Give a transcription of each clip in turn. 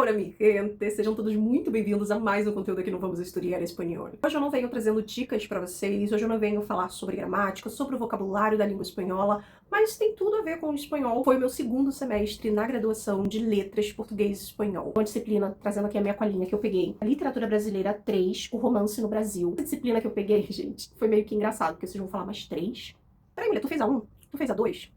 Hola, mi gente! Sejam todos muito bem-vindos a mais um conteúdo aqui no Vamos Estudar Espanhol. Hoje eu não venho trazendo dicas para vocês, hoje eu não venho falar sobre gramática, sobre o vocabulário da língua espanhola, mas tem tudo a ver com o espanhol. Foi o meu segundo semestre na graduação de Letras Português e Espanhol. Uma disciplina, trazendo aqui a minha colinha que eu peguei, a Literatura Brasileira 3, o Romance no Brasil. Essa disciplina que eu peguei, gente, foi meio que engraçado, porque vocês vão falar, mas 3? Peraí, mulher, tu fez a 1? Tu fez a 2?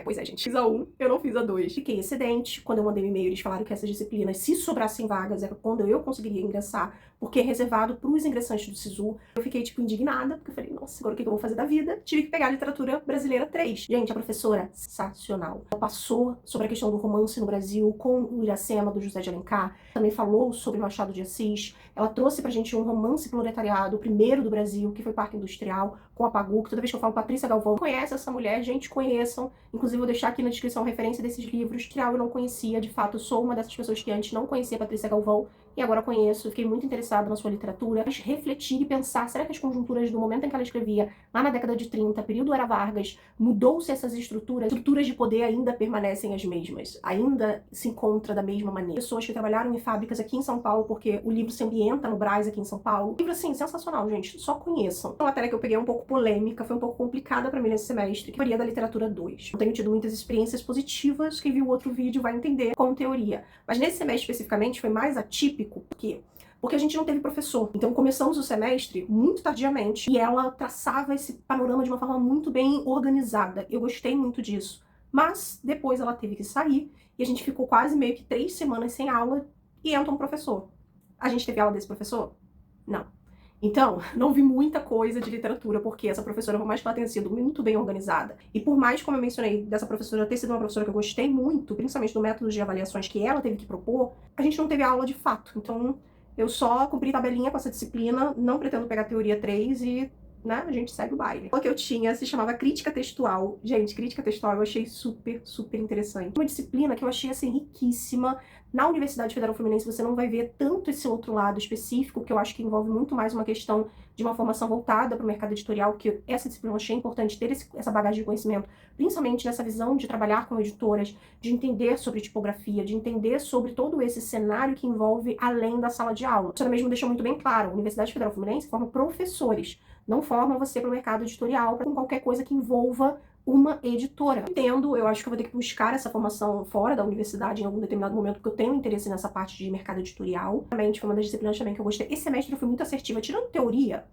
Pois é, gente. Fiz a 1, eu não fiz a 2. Fiquei excedente. Quando eu mandei um e-mail, eles falaram que essas disciplinas, se sobrassem vagas, era quando eu conseguiria ingressar, porque é reservado para os ingressantes do SISU. Eu fiquei, tipo, indignada, porque eu falei, nossa, agora o que eu vou fazer da vida? Tive que pegar a Literatura Brasileira 3. Gente, a professora, sensacional. Ela passou sobre a questão do romance no Brasil com o Iracema, do José de Alencar. Também falou sobre Machado de Assis. Ela trouxe pra gente um romance proletariado, o primeiro do Brasil, que foi Parque Industrial, com a Pagu, que toda vez que eu falo Patrícia Galvão, conhece essa mulher, gente, conheçam. Inclusive, vou deixar aqui na descrição a referência desses livros, que eu não conhecia. De fato, eu sou uma dessas pessoas que antes não conhecia Patrícia Galvão e agora conheço. Fiquei muito interessada na sua literatura. Mas refletir e pensar, será que as conjunturas do momento em que ela escrevia, lá na década de 30, período era Vargas, mudou-se essas estruturas? Estruturas de poder ainda permanecem as mesmas, ainda se encontra da mesma maneira. Pessoas que trabalharam em fábricas aqui em São Paulo, porque o livro se ambienta no Brás aqui em São Paulo. Livro, assim, sensacional, gente. Só conheçam. A matéria que eu peguei é um pouco polêmica, foi um pouco complicada pra mim nesse semestre, que varia da literatura 2. Não tenho tido muitas experiências positivas, quem viu o outro vídeo vai entender com teoria. Mas nesse semestre especificamente foi mais atípico, por quê? Porque a gente não teve professor. Então começamos o semestre muito tardiamente e ela traçava esse panorama de uma forma muito bem organizada. Eu gostei muito disso. Mas depois ela teve que sair e a gente ficou quase meio que 3 semanas sem aula e entra um professor. A gente teve aula desse professor? Não. Então, não vi muita coisa de literatura, porque essa professora, por mais que ela tenha sido muito bem organizada, e por mais, como eu mencionei, dessa professora ter sido uma professora que eu gostei muito, principalmente do método de avaliações que ela teve que propor, a gente não teve aula de fato. Então, eu só cumpri tabelinha com essa disciplina, não pretendo pegar teoria 3 e, né, a gente segue o baile. O que eu tinha se chamava crítica textual. Gente, crítica textual eu achei super, super interessante. Uma disciplina que eu achei, assim, riquíssima. Na Universidade Federal Fluminense você não vai ver tanto esse outro lado específico, que eu acho que envolve muito mais uma questão de uma formação voltada para o mercado editorial, que essa disciplina eu achei importante ter essa bagagem de conhecimento, principalmente nessa visão de trabalhar com editoras, de entender sobre tipografia, de entender sobre todo esse cenário que envolve além da sala de aula. Isso mesmo deixou muito bem claro, a Universidade Federal Fluminense forma professores, não forma você para o mercado editorial, para qualquer coisa que envolva uma editora. Entendo, eu acho que eu vou ter que buscar essa formação fora da universidade em algum determinado momento, porque eu tenho interesse nessa parte de mercado editorial. Realmente foi uma das disciplinas também que eu gostei. Esse semestre eu fui muito assertiva, tirando teoria.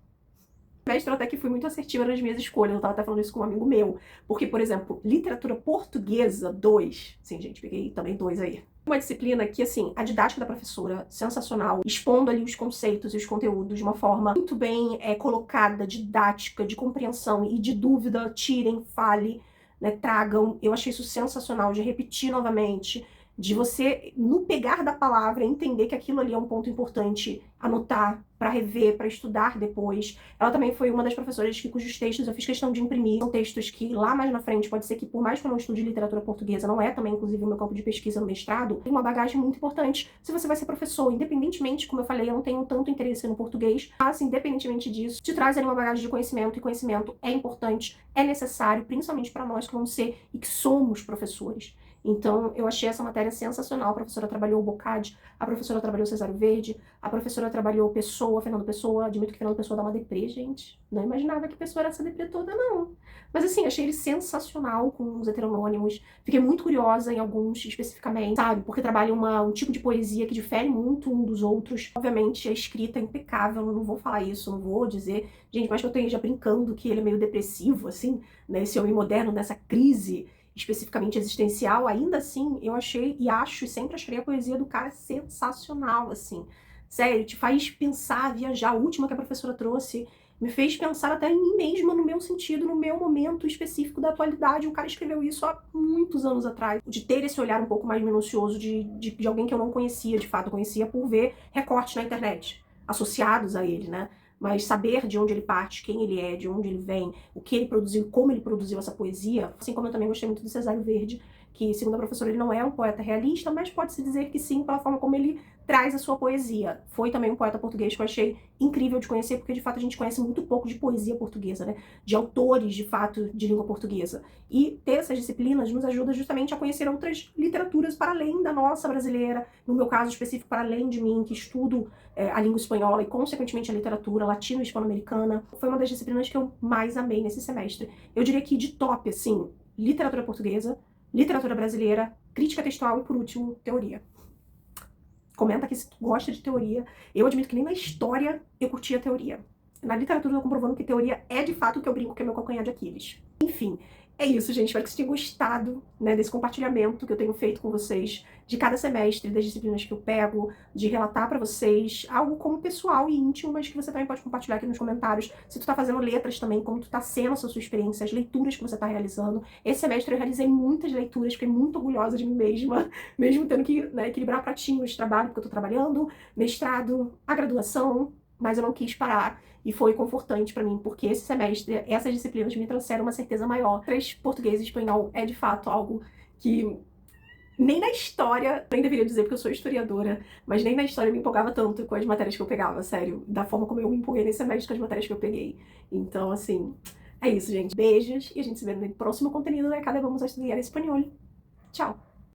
Semestre eu até que fui muito assertiva nas minhas escolhas, eu tava até falando isso com um amigo meu, porque, por exemplo, literatura portuguesa 2, sim, gente, peguei também 2 aí. Uma disciplina que, assim, a didática da professora, sensacional, expondo ali os conceitos e os conteúdos de uma forma muito bem colocada, didática, de compreensão e de dúvida, tirem, fale, né, tragam. Eu achei isso sensacional, de repetir novamente, de você, no pegar da palavra, entender que aquilo ali é um ponto importante, anotar, para rever, para estudar depois. Ela também foi uma das professoras cujos textos eu fiz questão de imprimir. São textos que lá mais na frente, pode ser que por mais que eu não estude literatura portuguesa, não é também, inclusive, o meu campo de pesquisa no mestrado, tem uma bagagem muito importante se você vai ser professor. Independentemente, como eu falei, eu não tenho tanto interesse no português, mas independentemente disso, te traz ali uma bagagem de conhecimento, e conhecimento é importante, é necessário, principalmente para nós que vamos ser e que somos professores. Então, eu achei essa matéria sensacional. A professora trabalhou o Boccaccio, a professora trabalhou Cesário Verde, a professora trabalhou Pessoa, Fernando Pessoa. Admito que Fernando Pessoa dá uma deprê, gente. Não imaginava que Pessoa era essa deprê toda, não. Mas assim, achei ele sensacional com os heteronônimos. Fiquei muito curiosa em alguns especificamente, sabe? Porque trabalha um tipo de poesia que difere muito um dos outros. Obviamente, a escrita é impecável, eu não vou falar isso, não vou dizer. Gente, mas que eu esteja brincando que ele é meio depressivo, assim, né? Esse homem moderno nessa crise especificamente existencial, ainda assim, eu achei e acho, e sempre achei a poesia do cara sensacional, assim. Sério, te faz pensar, viajar. A última que a professora trouxe me fez pensar até em mim mesma, no meu sentido, no meu momento específico da atualidade. O cara escreveu isso há muitos anos atrás. De ter esse olhar um pouco mais minucioso de alguém que eu não conhecia, de fato, eu conhecia por ver recortes na internet, associados a ele, né? Mas saber de onde ele parte, quem ele é, de onde ele vem, o que ele produziu, como ele produziu essa poesia, assim como eu também gostei muito do Cesário Verde, que, segundo a professora, ele não é um poeta realista, mas pode-se dizer que sim, pela forma como ele traz a sua poesia. Foi também um poeta português que eu achei incrível de conhecer, porque de fato a gente conhece muito pouco de poesia portuguesa, né? De autores, de fato, de língua portuguesa. E ter essas disciplinas nos ajuda justamente a conhecer outras literaturas para além da nossa brasileira, no meu caso específico, para além de mim, que estudo a língua espanhola e, consequentemente, a literatura latino-hispano-americana. Foi uma das disciplinas que eu mais amei nesse semestre. Eu diria que de top, assim, literatura portuguesa, literatura brasileira, crítica textual e, por último, teoria. Comenta aqui se tu gosta de teoria. Eu admito que nem na história eu curtia teoria. Na literatura eu tô comprovando que teoria é de fato o que eu brinco que é meu calcanhar de Aquiles. Enfim, é isso, gente. Espero que vocês tenham gostado, né, desse compartilhamento que eu tenho feito com vocês de cada semestre, das disciplinas que eu pego, de relatar pra vocês algo como pessoal e íntimo, mas que você também pode compartilhar aqui nos comentários. Se tu tá fazendo letras também, como tu tá sendo essa sua experiência, as leituras que você tá realizando. Esse semestre eu realizei muitas leituras, fiquei muito orgulhosa de mim mesma, mesmo tendo que, né, equilibrar pratinhos de trabalho, porque eu tô trabalhando, mestrado, a graduação, mas eu não quis parar. E foi confortante pra mim, porque esse semestre, essas disciplinas me trouxeram uma certeza maior. Português e espanhol é de fato algo que nem na história, nem deveria dizer porque eu sou historiadora, mas nem na história eu me empolgava tanto com as matérias que eu pegava, sério, da forma como eu me empolguei nesse semestre com as matérias que eu peguei. Então, assim, é isso, gente. Beijos e a gente se vê no próximo conteúdo da Cada Vamos a Estudar Espanhol. Tchau!